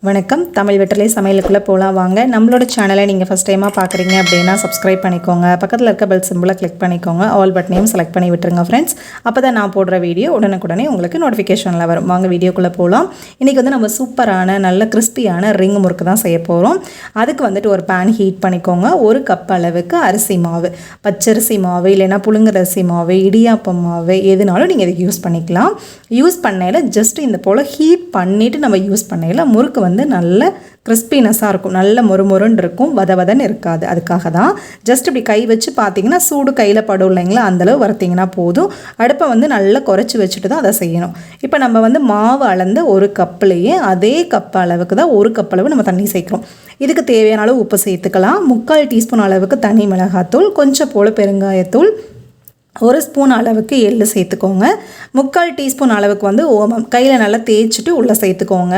வணக்கம். தமிழ் வெற்றிலை சமையலுக்குள்ளே போகலாம் வாங்க. நம்மளோட சேனலை நீங்கள் ஃபஸ்ட் டைமாக பார்க்குறீங்க அப்படின்னா சப்ஸ்கிரைப் பண்ணிக்கோங்க. பக்கத்தில் இருக்க பெல் சிம்பிளை கிளிக் பண்ணிக்கோங்க. ஆல் பட்டனையும் செலக்ட் பண்ணி விட்டுருங்க ஃப்ரெண்ட்ஸ். அப்போ தான் நான் போடுற வீடியோ உடனுக்குடனே உங்களுக்கு நோட்டிஃபிகேஷனில் வரும். வாங்க வீடியோக்குள்ளே போகலாம். இன்றைக்கி நம்ம சூப்பரான நல்ல கிறிஸ்பியான ரிங் முறுக்கு தான் செய்ய போகிறோம். அதுக்கு ஒரு பேன் ஹீட் பண்ணிக்கோங்க. 1 கப் அளவுக்கு அரிசி மாவு, பச்சரிசி மாவு இல்லைன்னா புழுங்கரிசி மாவு, இடியாப்பம் மாவு எதுனாலும் நீங்கள் இதுக்கு யூஸ் பண்ணிக்கலாம். யூஸ் பண்ணையில் ஜஸ்ட் இந்த போல் ஹீட் பண்ணிவிட்டு நம்ம யூஸ் பண்ணையில் முறுக்கு நல்ல கிறிஸ்பினஸாக இருக்கும், நல்ல மொறுமொறுன்னு இருக்கும், வதவதன்னு இருக்காது. அதுக்காக தான் ஜஸ்ட் இப்படி கை வச்சு பார்த்தீங்கன்னா சூடு கையில் படும் இல்லைங்களா, அந்தளவு வறுத்திங்கன்னா போதும். அடுப்பை நல்லா குறைச்சி வச்சுட்டு தான் அதை செய்யணும். இப்போ நம்ம மாவு அளந்து 1 கப்லேயே அதே கப் அளவுக்கு தான் 1 கப் அளவு நம்ம தண்ணி சேர்க்குறோம். இதுக்கு தேவையான அளவு உப்பு சேர்த்துக்கலாம். 3/4 டீஸ்பூன் அளவுக்கு தனி மிளகாத்தூள், கொஞ்சம் போல் பெருங்காயத்தூள், 1 ஸ்பூன் அளவுக்கு எள்ளு சேர்த்துக்கோங்க. 3/4 டீஸ்பூன் அளவுக்கு ஓமம் கையில் நல்லா தேய்ச்சிட்டு உள்ளே சேர்த்துக்கோங்க.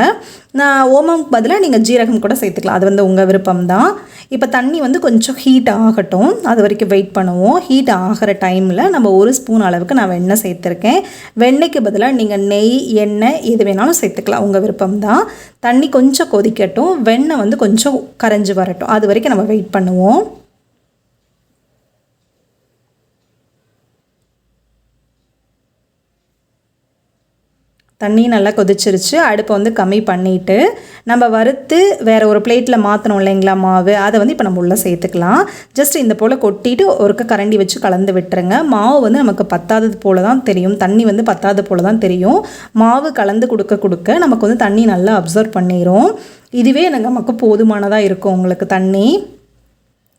நான் ஓமம்க்கு பதிலாக நீங்கள் ஜீரகம் கூட சேர்த்துக்கலாம், அது உங்கள் விருப்பம் தான். இப்போ தண்ணி கொஞ்சம் ஹீட் ஆகட்டும், அது வரைக்கும் வெயிட் பண்ணுவோம். ஹீட் ஆகிற டைமில் நம்ம 1 ஸ்பூன் அளவுக்கு நான் வெண்ணெய் சேர்த்துருக்கேன். வெண்ணெய்க்கு பதிலாக நீங்கள் நெய், எண்ணெய் எது வேணாலும் சேர்த்துக்கலாம், உங்கள் விருப்பம் தான். தண்ணி கொஞ்சம் கொதிக்கட்டும், வெண்ணெய் கொஞ்சம் கரைஞ்சி வரட்டும், அது வரைக்கும் நம்ம வெயிட் பண்ணுவோம். தண்ணி நல்லா கொதிச்சிருச்சு. அடுப்பை கம்மி பண்ணிவிட்டு நம்ம வறுத்து வேறு ஒரு பிளேட்டில் மாற்றணும் இல்லைங்களா மாவு, அதை இப்போ நம்ம உள்ளே சேர்த்துக்கலாம். ஜஸ்ட் இந்த போல் கொட்டிட்டு ஒருக்க கரண்டி வச்சு கலந்து விட்டுருங்க. மாவு நமக்கு பத்தாதது போல் தான் தெரியும், தண்ணி பத்தாதது போல் தான் தெரியும். மாவு கலந்து கொடுக்க நமக்கு தண்ணி நல்லா அப்சர்வ் பண்ணிடும். இதுவே நமக்கு போதுமானதாக இருக்கும் உங்களுக்கு தண்ணி.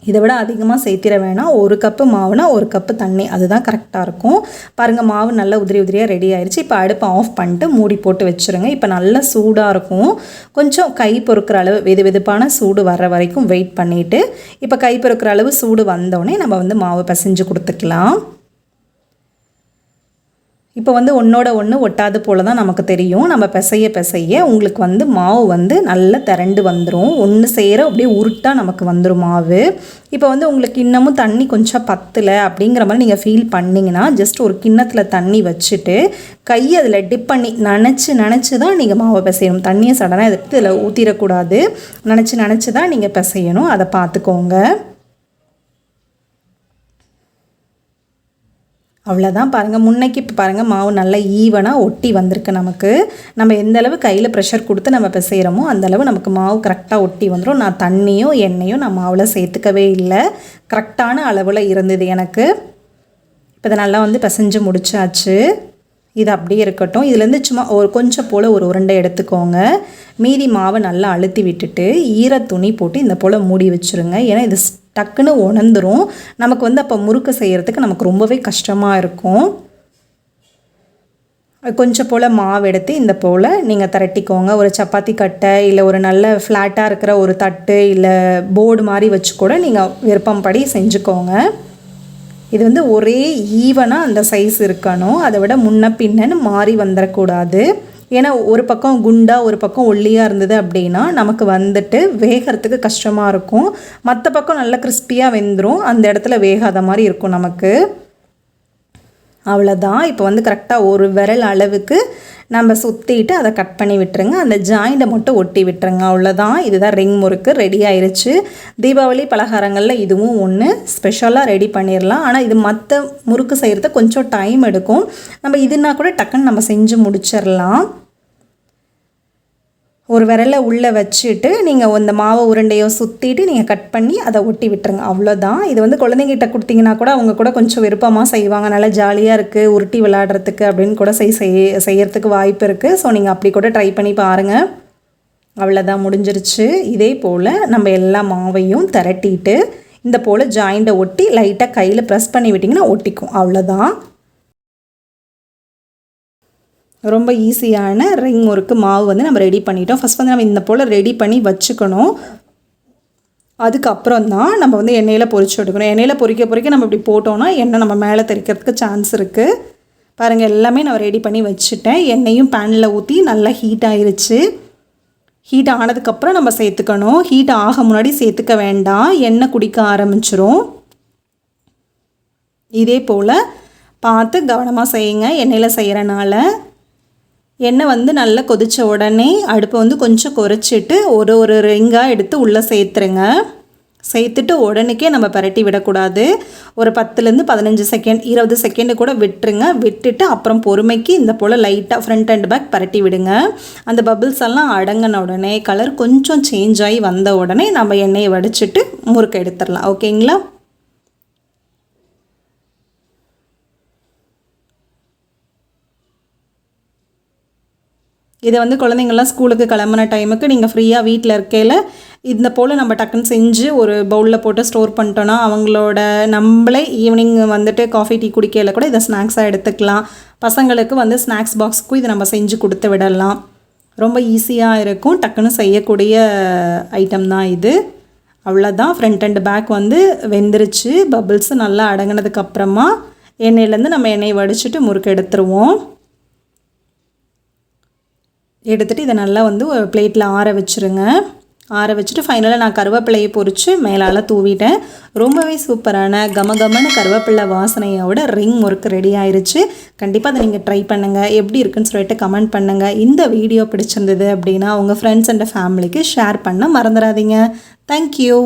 இதை விட அதிகமாக சேர்த்திட வேணாம். 1 கப்பு மாவுனா 1 கப்பு தண்ணி, அதுதான் கரெக்டாக இருக்கும். பாருங்கள், மாவு நல்லா உதிரியாக ரெடி ஆயிடுச்சு. இப்போ அடுப்பை ஆஃப் பண்ணிட்டு மூடி போட்டு வச்சுருங்க. இப்போ நல்லா சூடாக இருக்கும். கொஞ்சம் கை பொறுக்கிற அளவு வெதுவெதுப்பான சூடு வர்ற வரைக்கும் வெயிட் பண்ணிவிட்டு, இப்போ கை பொறுக்கிற அளவு சூடு வந்தோடனே நம்ம மாவு பிசைஞ்சு கொடுத்துக்கலாம். இப்போ ஒன்றோட ஒன்று ஒட்டாது போல் தான் நமக்கு தெரியும். நம்ம பிசைய உங்களுக்கு மாவு நல்லா திரண்டு வந்துடும். ஒன்று சேர அப்படியே உருட்டாக நமக்கு வந்துடும் மாவு. இப்போ உங்களுக்கு இன்னமும் தண்ணி கொஞ்சம் பத்தலை அப்படிங்கிற மாதிரி நீங்கள் ஃபீல் பண்ணிங்கன்னா ஜஸ்ட் ஒரு கிண்ணத்தில் தண்ணி வச்சுட்டு கையை அதில் டிப் பண்ணி நினச்சி தான் நீங்கள் மாவை பிசையணும். தண்ணியை சடனாக எடுத்து இதில் ஊற்றிடக்கூடாது. நினச்சி தான் நீங்கள் பிசையணும், அதை பார்த்துக்கோங்க. அவ்வளோதான். பாருங்கள், முன்னைக்கு இப்போ பாருங்கள் மாவு நல்லா ஈவனாக ஒட்டி வந்திருக்கு. நமக்கு நம்ம எந்த அளவு கையில் ப்ரெஷர் கொடுத்து நம்ம பிசைகிறோமோ அந்தளவு நமக்கு மாவு கரெக்டாக ஒட்டி வந்துடும். நான் தண்ணியும் எண்ணெயும் நான் மாவில் சேர்த்துக்கவே இல்லை, கரெக்டான அளவில் இருந்தது எனக்கு. இப்போ இதை நல்லா பிசைஞ்சு முடிச்சாச்சு. இது அப்படியே இருக்கட்டும். இதுலேருந்து சும்மா கொஞ்சம் போல் ஒரு உருண்டை எடுத்துக்கோங்க. மீதி மாவை நல்லா அழுத்தி விட்டுட்டு ஈரத்துணி போட்டு இந்த போல் மூடி வச்சுருங்க. ஏன்னா இது டக்குன்னு உணர்ந்துடும். நமக்கு அப்போ முறுக்கு செய்கிறதுக்கு நமக்கு ரொம்பவே கஷ்டமாக இருக்கும். கொஞ்சம் போல் மாவு எடுத்து இந்த போல் நீங்கள் திரட்டிக்கோங்க. ஒரு சப்பாத்தி கட்டை இல்லை ஒரு நல்ல ஃப்ளாட்டாக இருக்கிற ஒரு தட்டு இல்லை போர்டு மாதிரி வச்சு கூட நீங்கள் விருப்பம்படி செஞ்சுக்கோங்க. இது ஒரே ஈவனாக அந்த சைஸ் இருக்கணும். அதை விட முன்ன பின்னன்னு மாறி வந்துடக்கூடாது. ஏன்னா ஒரு பக்கம் குண்டா ஒரு பக்கம் ஒல்லியாக இருந்தது அப்படின்னா நமக்கு வேகிறதுக்கு கஷ்டமாக இருக்கும். மற்ற பக்கம் நல்லா கிறிஸ்பியாக வெந்துடும், அந்த இடத்துல வேகாத மாதிரி இருக்கும் நமக்கு. அவ்வளோதான். இப்போ கரெக்டாக ஒரு விரல் அளவுக்கு நம்ம சுற்றிட்டு அதை கட் பண்ணி விட்டுருங்க. அந்த ஜாயிண்டை மட்டும் ஒட்டி விட்டுருங்க. அவ்வளோதான். இதுதான் ரிங் முறுக்கு ரெடி ஆயிடுச்சு. தீபாவளி பலகாரங்களில் இதுவும் ஒன்று ஸ்பெஷலாக ரெடி பண்ணிடலாம். ஆனால் இது மற்ற முறுக்கு செய்கிறது கொஞ்சம் டைம் எடுக்கும். நம்ம இதுனா கூட டக்குன்னு நம்ம செஞ்சு முடிச்சிடலாம். ஒரு விரலை உள்ளே வச்சுட்டு நீங்கள் இந்த மாவை உருண்டையோ சுற்றிட்டு நீங்கள் கட் பண்ணி அதை ஒட்டி விட்டுருங்க. அவ்வளோதான். இது குழந்தைங்கிட்ட கொடுத்தீங்கன்னா கூட அவங்க கூட கொஞ்சம் விருப்பமாக செய்வாங்க. நல்லா ஜாலியாக இருக்குது உருட்டி விளையாடுறதுக்கு அப்படின்னு கூட செய்யறதுக்கு வாய்ப்பு இருக்குது. ஸோ நீங்கள் அப்படி கூட ட்ரை பண்ணி பாருங்கள். அவ்வளோதான், முடிஞ்சிருச்சு. இதே போல் நம்ம எல்லா மாவையும் திரட்டிட்டு இந்த போல் ஜாயிண்டை ஒட்டி லைட்டாக கையில் ப்ரெஸ் பண்ணி விட்டிங்கன்னா ஒட்டிக்கும். அவ்வளோதான். ரொம்ப ஈஸியான ரிங் முறுக்கு மாவு நம்ம ரெடி பண்ணிட்டோம். ஃபஸ்ட் நம்ம இந்த போல் ரெடி பண்ணி வச்சுக்கணும். அதுக்கப்புறம் தான் நம்ம எண்ணெயில் பொரிச்சு எடுக்கணும். எண்ணெயில் பொரிக்க நம்ம இப்படி போட்டோன்னா எண்ணெய் நம்ம மேலே தெறிக்கிறதுக்கு சான்ஸ் இருக்குது. பாருங்கள், எல்லாமே நான் ரெடி பண்ணி வச்சுட்டேன். எண்ணெயும் பேனில் ஊற்றி நல்லா ஹீட் ஆயிருச்சு. ஹீட் ஆனதுக்கப்புறம் நம்ம சேர்த்துக்கணும். ஹீட் ஆக முன்னாடி சேர்த்துக்க வேண்டாம், எண்ணெய் குடிக்க ஆரம்பிச்சிரும். இதே போல் பார்த்து கவனமாக செய்யுங்க எண்ணெயில் செய்கிறனால. எண்ணெய் வந்து நல்லா கொதித்த உடனே அடுப்பை வந்து கொஞ்சம் குறைச்சிட்டு ஒரு ரிங்காக எடுத்து உள்ளே சேர்த்துருங்க. சேர்த்துட்டு உடனேக்கே நம்ம பரட்டி விடக்கூடாது. ஒரு 10லேருந்து 15 செகண்ட் 20 செகண்டு கூட விட்டுருங்க. விட்டுட்டு அப்புறம் பொறுமைக்கு இந்த போல் லைட்டாக ஃப்ரண்ட் அண்ட் பேக் பரட்டி விடுங்க. அந்த பபிள்ஸ் எல்லாம் அடங்கின உடனே கலர் கொஞ்சம் சேஞ்ச் ஆகி வந்த உடனே நம்ம எண்ணெயை வடிச்சிட்டு முறுக்கு எடுத்துடலாம். ஓகேங்களா? இதை வந்து குழந்தைங்கள்லாம் ஸ்கூலுக்கு கிளம்புன டைமுக்கு நீங்கள் ஃப்ரீயாக வீட்டில் இருக்கையில் இந்த போல் நம்ம டக்குன்னு செஞ்சு ஒரு பவுலில் போட்டு ஸ்டோர் பண்ணிட்டோன்னா அவங்களோட நம்மளே ஈவினிங் வந்துட்டு காஃபி டீ குடிக்கையில் கூட இதை ஸ்நாக்ஸாக எடுத்துக்கலாம். பசங்களுக்கு வந்து ஸ்நாக்ஸ் பாக்ஸுக்கும் இதை நம்ம செஞ்சு கொடுத்து விடலாம். ரொம்ப ஈஸியாக இருக்கும், டக்குன்னு செய்யக்கூடிய ஐட்டம் தான் இது. அவ்வளோதான். ஃப்ரண்ட் அண்ட் பேக் வந்து வெந்துருச்சு. பபிள்ஸு நல்லா அடங்கினதுக்கப்புறமா எண்ணெயிலேருந்து நம்ம எண்ணெயை வடிச்சிட்டு முறுக்கு எடுத்துருவோம். எடுத்துகிட்டு இதை நல்லா வந்து ஒரு பிளேட்டில் ஆற வச்சுருங்க. ஆற வச்சுட்டு ஃபைனலாக நான் கருவேப்பிலையை பொரித்து மேலால் தூவிட்டேன். ரொம்பவே சூப்பரான கமகமான கருவேப்பிலை வாசனையோட ரிங் முறுக்கு ரெடி ஆயிடுச்சு. கண்டிப்பாக அதை நீங்கள் ட்ரை பண்ணுங்கள். எப்படி இருக்குன்னு சொல்லிட்டு கமெண்ட் பண்ணுங்கள். இந்த வீடியோ பிடிச்சிருந்தது அப்படின்னா உங்கள் ஃப்ரெண்ட்ஸ் அண்ட் ஃபேமிலிக்கு ஷேர் பண்ண மறந்துடாதீங்க. தேங்க்யூ.